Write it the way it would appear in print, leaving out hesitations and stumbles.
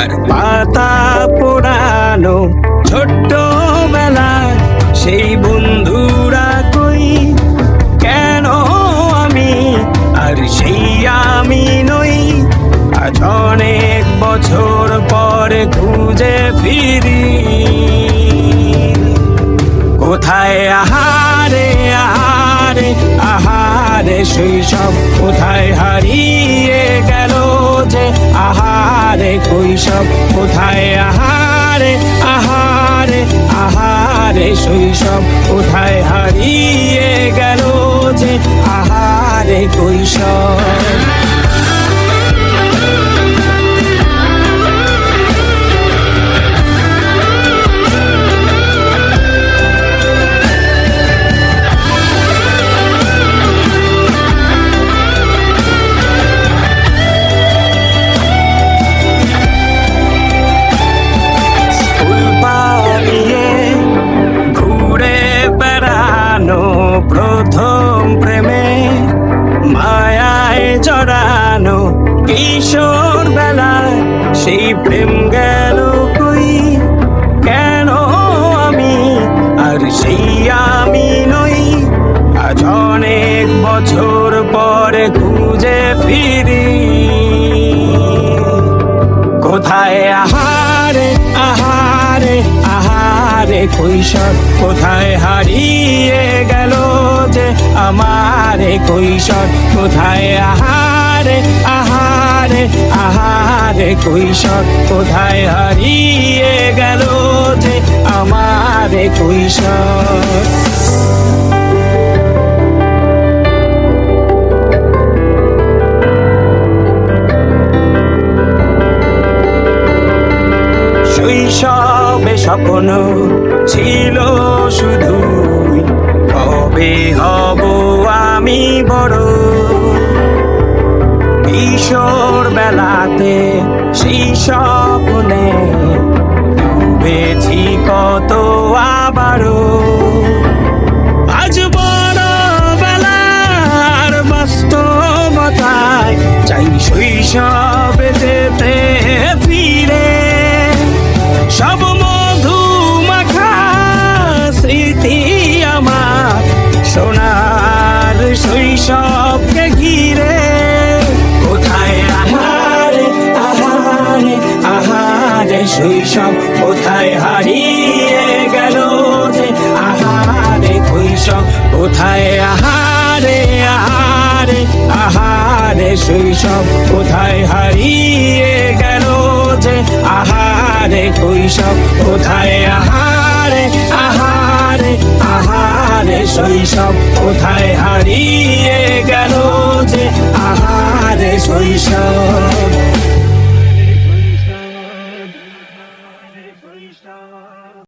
আর পাতা পোড়ানো ছোট্টবেলায় সেই বন্ধুরা কই, কেন আমি আর সেই আমি নই। আজ অনেক বছর পরে খুঁজে ফিরি, কোথায় আহারে আহারে আহারে শৈশব, কোথায় হারিয়ে গেল যে আহারে কৈশব। কোথায় আহারে আহারে আহারে শৈশব, কোথায় হারিয়ে গেল যে আহারে কৈশব। প্রথম প্রেমে মায়ায় জড়ানো কিশোর বেলায় সেই প্রেম গেল কই, কেন আমি আর সেই আমি নই। আজ অনেক বছর পরে খুঁজে ফিরি, কোথায় আহারে আহারে আহারে কৈশোর, কোথায় হারিয়ে গেল যে আমারে কৈশোর। কোথায় আহারে আহারে আহারে কৈশোর, কোথায় হারিয়ে গেল যে আমারে কৈশোর। শৈশবে স্বপ্ন ছিল শুধুই, কবে হব আমি বড়। কিশোর বেলাতে সেই স্বপ্নে ডুবেছি কত আবারও। আজ বড় বেলার বাস্তবতায় চাই শৈশবে যেতে ফিরে। সব মধু মাখা স্মৃতি আমার সোনার শৈশবকে ঘিরে। কোথায় আহারে আহারে আহারে শৈশব, কোথায় হারিয়ে গেল যে আহারে কৈশোর। কোথায় আহারে আহারে আহারে শৈশব, কোথায় হারিয়ে গেল যে আহারে কৈশোর। কোথায় আহারে আহারে আহারে শৈশব, কোথায় হারিয়ে